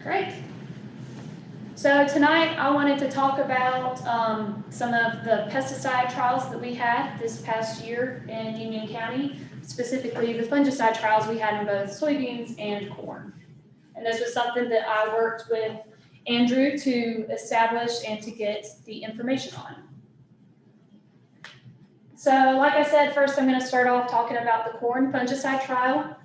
Great. So tonight I wanted to talk about some of the pesticide trials that we had this past year in Union County, specifically the fungicide trials we had in both soybeans and corn. And this was something that I worked with Andrew to establish and to get the information on. So like I said, first I'm going to start off talking about the corn fungicide trial,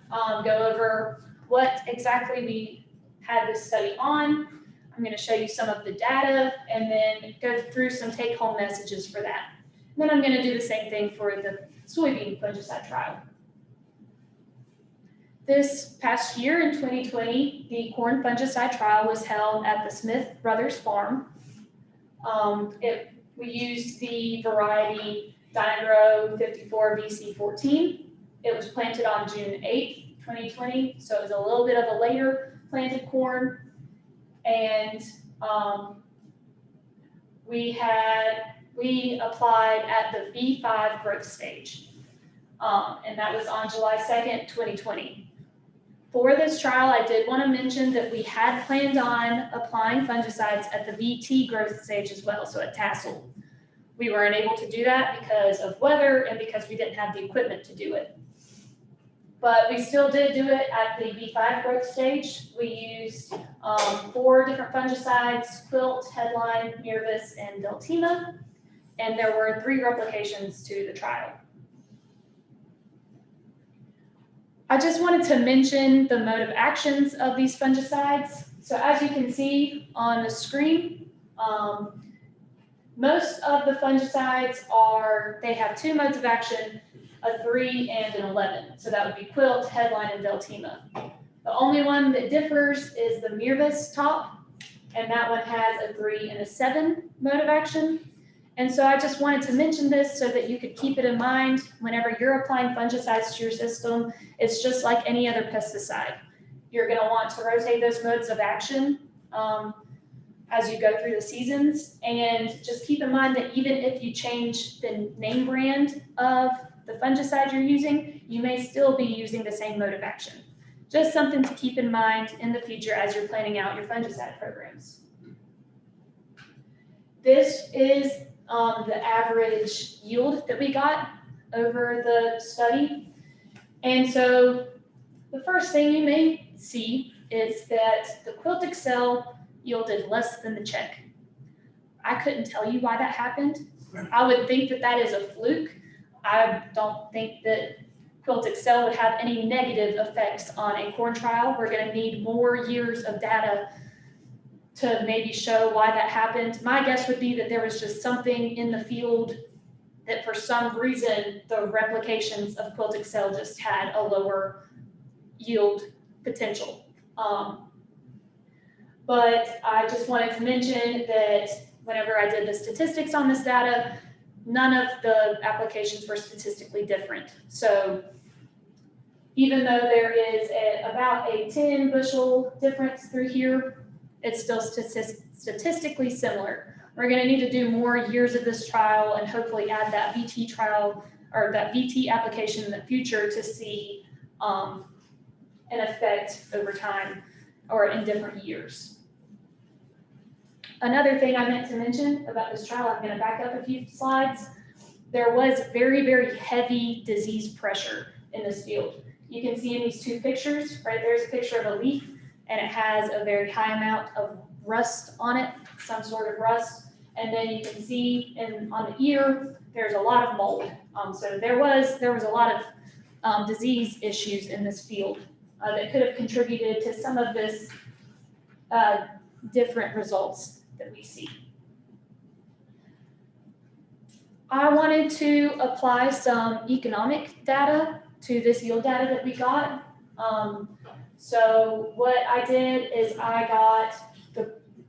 go over what exactly we had this study on. I'm going to show you some of the data and then go through some take-home messages for that. And then I'm going to do the same thing for the soybean fungicide trial. This past year in 2020, the corn fungicide trial was held at the Smith Brothers Farm. We used the variety Dynagro 54 VC14. It was planted on June 8th, 2020, so it was a little bit of a later planted corn. And we applied at the V5 growth stage, and that was on July 2nd, 2020. For this trial, I did want to mention that we had planned on applying fungicides at the VT growth stage as well, so at tassel. We weren't able to do that because of weather and because we didn't have the equipment to do it. But we still did do it at the V5 growth stage. We used 4 different fungicides: Quilt, Headline, Mirvis, and Deltima. And there were 3 replications to the trial. I just wanted to mention the mode of actions of these fungicides. So as you can see on the screen, most of the fungicides they have 2 modes of action, a 3 and an 11. So that would be Quilt, Headline, and Deltima. The only one that differs is the Mirvis top, and that one has a 3 and a 7 mode of action. And so I just wanted to mention this so that you could keep it in mind whenever you're applying fungicides to your system. It's just like any other pesticide. You're going to want to rotate those modes of action as you go through the seasons. And just keep in mind that even if you change the name brand of the fungicide you're using, you may still be using the same mode of action. Just something to keep in mind in the future as you're planning out your fungicide programs. This is the average yield that we got over the study. And so the first thing you may see is that the Quilt Excel yielded less than the check. I couldn't tell you why that happened. I would think that that is a fluke. I don't think that Quilt Excel would have any negative effects on a corn trial. We're going to need more years of data to maybe show why that happened. My guess would be that there was just something in the field that for some reason the replications of Quilt Excel just had a lower yield potential. But I just wanted to mention that whenever I did the statistics on this data, none of the applications were statistically different. So even though there is about a 10 bushel difference through here, it's still statistically similar. We're going to need to do more years of this trial and hopefully add that VT trial or that VT application in the future to see an effect over time or in different years. Another thing I meant to mention about this trial, I'm going to back up a few slides. There was very, very heavy disease pressure in this field. You can see in these 2 pictures, right, there's a picture of a leaf and it has a very high amount of rust on it, some sort of rust. And then you can see on the ear, there's a lot of mold. So there was a lot of disease issues in this field that could have contributed to some of this different results that we see. I wanted to apply some economic data to this yield data that we got. So what I did is I got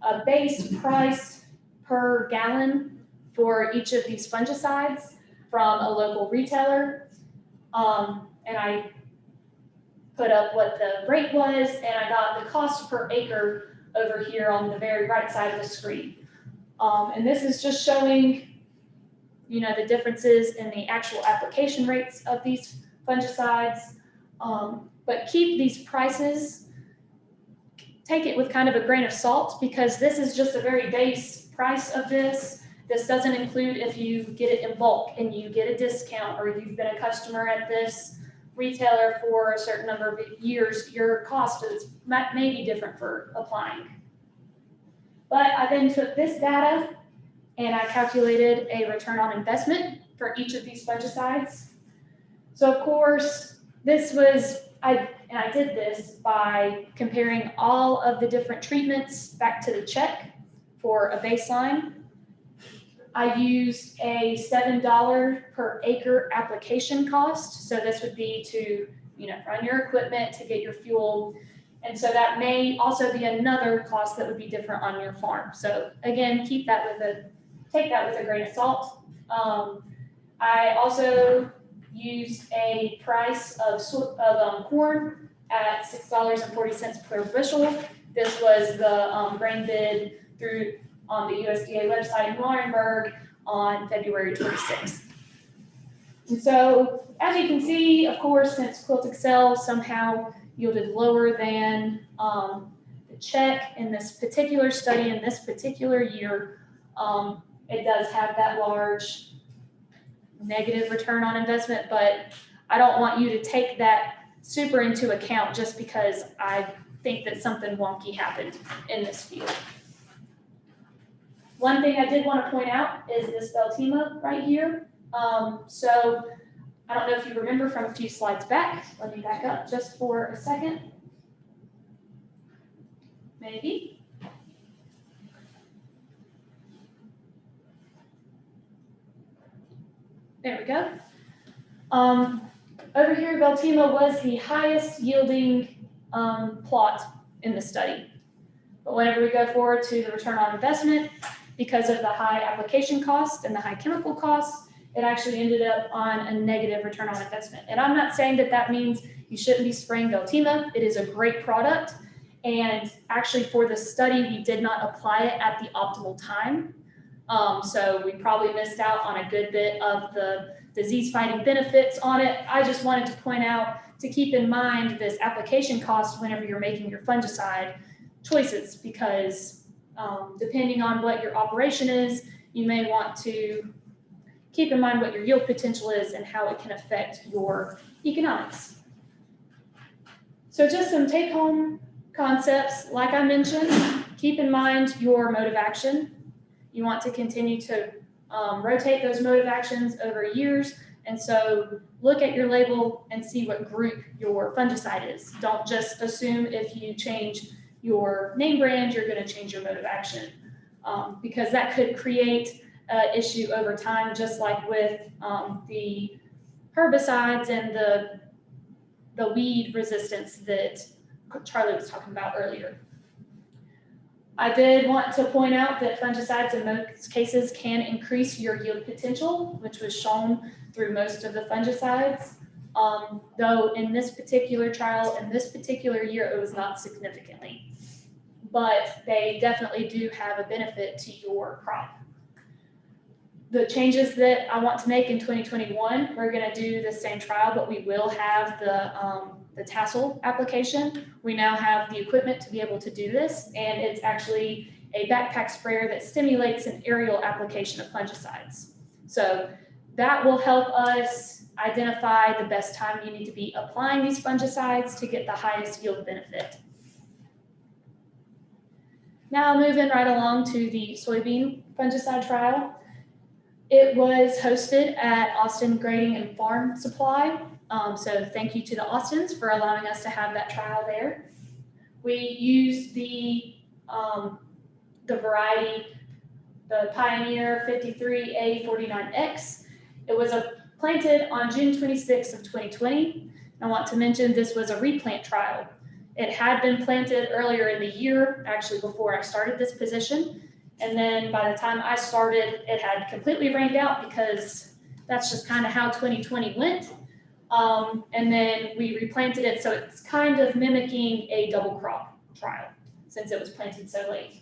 a base price per gallon for each of these fungicides from a local retailer. And I put up what the rate was, and I got the cost per acre over here on the very right side of the screen. And this is just showing, the differences in the actual application rates of these fungicides. But keep these prices take it with kind of a grain of salt, because this is just a very base price of this. This doesn't include if you get it in bulk and you get a discount, or you've been a customer at this retailer for a certain number of years, your cost may be different for applying. But I then took this data and I calculated a return on investment for each of these fungicides. So of course, this was, I did this by comparing all of the different treatments back to the check for a baseline. I used a $7 per acre application cost. So this would be to, run your equipment, to get your fuel. And so that may also be another cost that would be different on your farm. So again, take that with a grain of salt. I also used a price of corn at $6.40 per bushel. This was the grain bid through on the USDA website in Laurinburg on February 26th. And so, as you can see, of course, since Quilt Excel somehow yielded lower than the check in this particular study in this particular year, it does have that large negative return on investment, but I don't want you to take that super into account just because I think that something wonky happened in this field. One thing I did want to point out is this Beltima right here. So I don't know if you remember from a few slides back. Let me back up just for a second. Maybe. There we go. Over here, Beltima was the highest yielding plot in the study. But whenever we go forward to the return on investment, because of the high application cost and the high chemical costs, it actually ended up on a negative return on investment. And I'm not saying that that means you shouldn't be spraying Beltima. It is a great product. And actually for the study, we did not apply it at the optimal time. So we probably missed out on a good bit of the disease fighting benefits on it. I just wanted to point out to keep in mind this application cost whenever you're making your fungicide choices, because depending on what your operation is, you may want to keep in mind what your yield potential is and how it can affect your economics. So just some take-home concepts. Like I mentioned, keep in mind your mode of action. You want to continue to rotate those mode of actions over years. And so look at your label and see what group your fungicide is. Don't just assume if you change your name brand, you're going to change your mode of action, because that could create an issue over time, just like with the herbicides and the weed resistance that Charlie was talking about earlier. I did want to point out that fungicides in most cases can increase your yield potential, which was shown through most of the fungicides. Though in this particular trial, in this particular year, it was not significantly. But they definitely do have a benefit to your crop. The changes that I want to make in 2021, we're going to do the same trial, but we will have the tassel application. We now have the equipment to be able to do this, and it's actually a backpack sprayer that stimulates an aerial application of fungicides. So that will help us identify the best time you need to be applying these fungicides to get the highest yield benefit. Now moving right along to the soybean fungicide trial. It was hosted at Austin Grading and Farm Supply. So thank you to the Austins for allowing us to have that trial there. We used the variety, the Pioneer 53A49X. It was planted on June 26th of 2020. I want to mention this was a replant trial. It had been planted earlier in the year, actually before I started this position. And then by the time I started, it had completely rained out, because that's just kind of how 2020 went. And then we replanted it, so it's kind of mimicking a double crop trial since it was planted so late.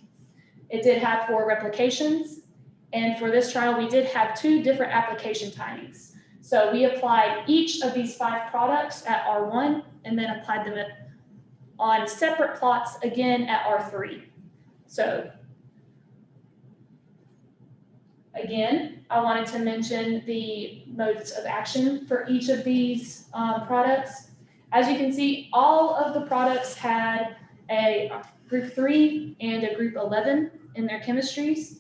It did have 4 replications, and for this trial, we did have 2 different application timings. So we applied each of these 5 products at R1 and then applied them at on separate plots again at R3. So again, I wanted to mention the modes of action for each of these products. As you can see, all of the products had a group 3 and a group 11 in their chemistries.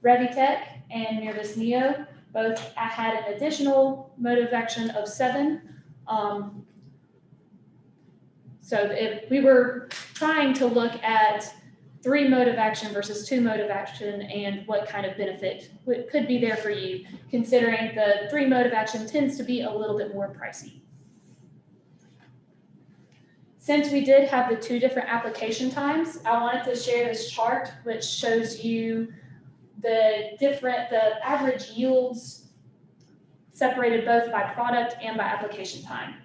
Revitec and Mirvis Neo both had an additional mode of action of 7. So we were trying to look at 3 mode of action versus 2 mode of action and what kind of benefit could be there for you, considering the 3 mode of action tends to be a little bit more pricey. Since we did have the 2 different application times, I wanted to share this chart which shows you the average yields separated both by product and by application time.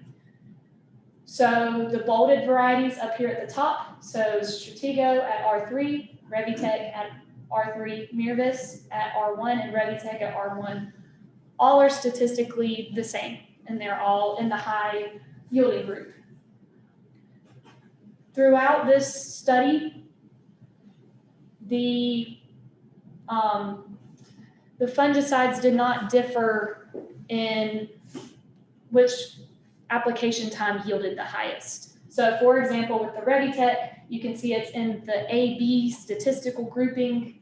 So the bolded varieties up here at the top, so Stratego at R3, Revitec at R3, Mirvis at R1, and Revitec at R1, all are statistically the same, and they're all in the high yielding group. Throughout this study, the fungicides did not differ in which application time yielded the highest. So for example, with the Revitec, you can see it's in the AB statistical grouping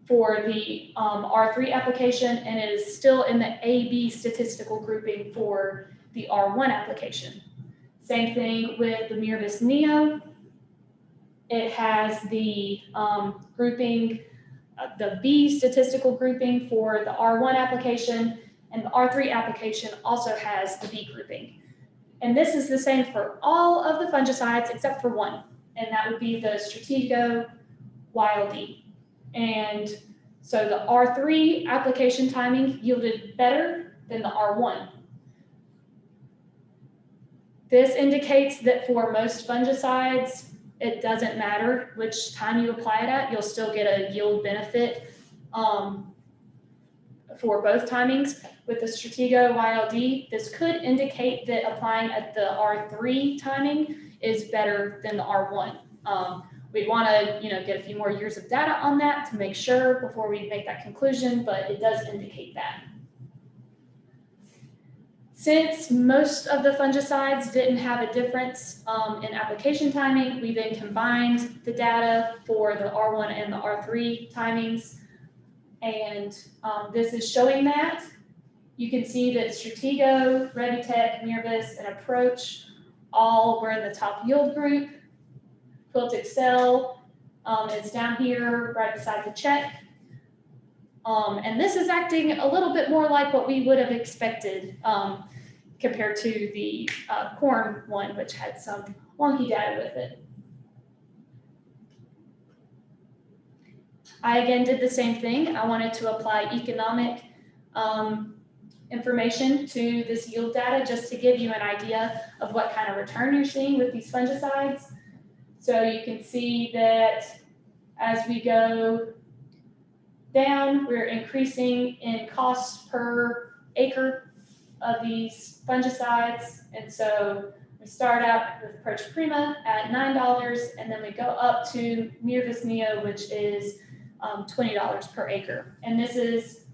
for the R3 application, and it is still in the AB statistical grouping for the R1 application. Same thing with the Mirvis Neo. It has the grouping, the B statistical grouping for the R1 application, and the R3 application also has the B grouping. And this is the same for all of the fungicides except for one, and that would be the Stratego YLD. And so the R3 application timing yielded better than the R1. This indicates that for most fungicides, it doesn't matter which time you apply it at, you'll still get a yield benefit for both timings. With the Stratego YLD, this could indicate that applying at the R3 timing is better than the R1. We'd want to, get a few more years of data on that to make sure before we make that conclusion, but it does indicate that. Since most of the fungicides didn't have a difference in application timing, we then combined the data for the R1 and the R3 timings. And this is showing that. You can see that Stratego, Revitec, Mirvis, and Approach all were in the top yield group. Quilt Excel is down here right beside the check. And this is acting a little bit more like what we would have expected compared to the corn one, which had some wonky data with it. I again did the same thing. I wanted to apply economic information to this yield data just to give you an idea of what kind of return you're seeing with these fungicides. So you can see that as we go down, we're increasing in cost per acre of these fungicides. And so we start out with Approach Prima at $9, and then we go up to Mirvis Neo, which is $20 per acre. And this is,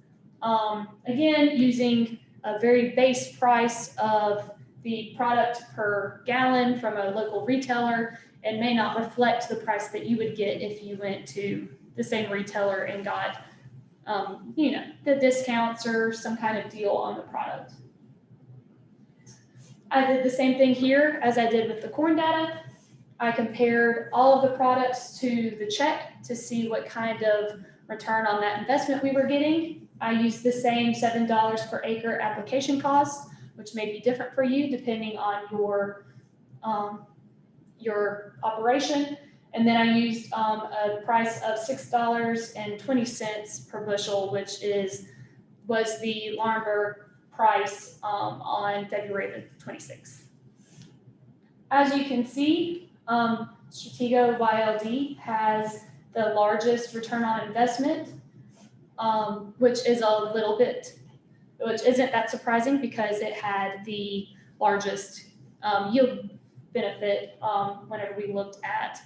again, using a very base price of the product per gallon from a local retailer, and may not reflect the price that you would get if you went to the same retailer and got, the discounts or some kind of deal on the product. I did the same thing here as I did with the corn data. I compared all of the products to the check to see what kind of return on that investment we were getting. I used the same $7 per acre application cost, which may be different for you depending on your operation. And then I used a price of $6.20 per bushel, which was the Laurinburg price on February the 26th. As you can see, Stratego YLD has the largest return on investment, which isn't that surprising because it had the largest yield benefit whenever we looked at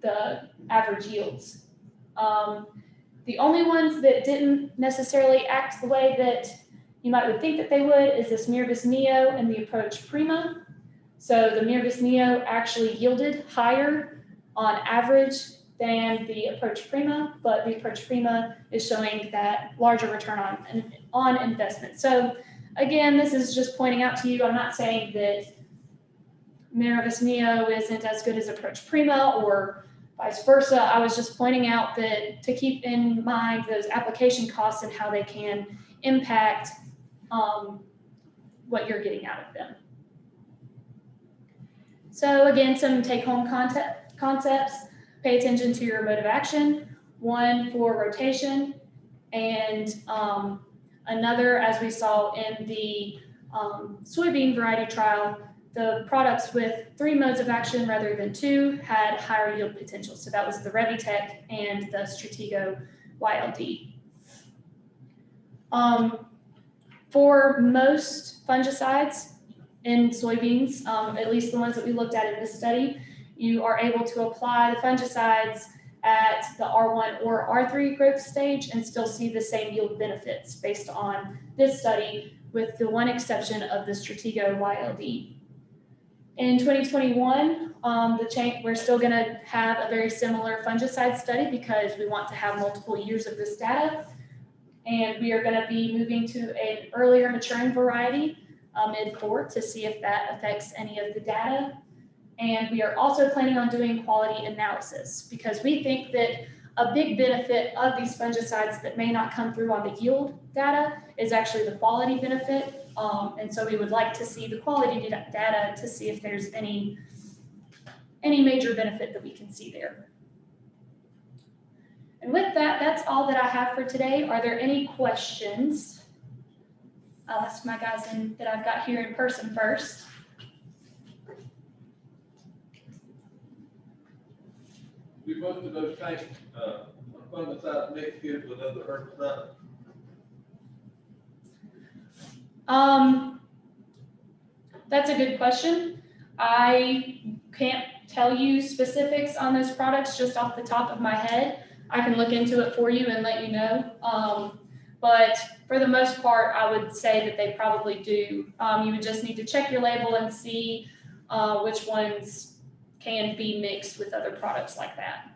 the average yields. The only ones that didn't necessarily act the way that you might would think that they would is this Mirvis Neo and the Approach Prima. So the Mirvis Neo actually yielded higher on average than the Approach Prima, but the Approach Prima is showing that larger return on investment. So again, this is just pointing out to you, I'm not saying that Mirvis Neo isn't as good as Approach Prima or vice versa. I was just pointing out that to keep in mind those application costs and how they can impact what you're getting out of them. So again, some take-home concepts. Pay attention to your mode of action. One for rotation, and another, as we saw in the soybean variety trial, the products with 3 modes of action rather than 2 had higher yield potential. So that was the Revitec and the Stratego YLD. For most fungicides in soybeans, at least the ones that we looked at in this study, you are able to apply the fungicides at the R1 or R3 growth stage and still see the same yield benefits based on this study, with the one exception of the Stratego YLD. In 2021, we're still going to have a very similar fungicide study because we want to have multiple years of this data. And we are going to be moving to an earlier maturing variety, mid-4, to see if that affects any of the data. And we are also planning on doing quality analysis because we think that a big benefit of these fungicides that may not come through on the yield data is actually the quality benefit. And so we would like to see the quality data to see if there's any major benefit that we can see there. And with that, that's all that I have for today. Are there any questions? I'll ask my guys that I've got here in person first. Do both of those tanks, fungicide mixed in with other herbicides? That's a good question. I can't tell you specifics on those products just off the top of my head. I can look into it for you and let you know. But for the most part, I would say that they probably do. You would just need to check your label and see which ones can be mixed with other products like that.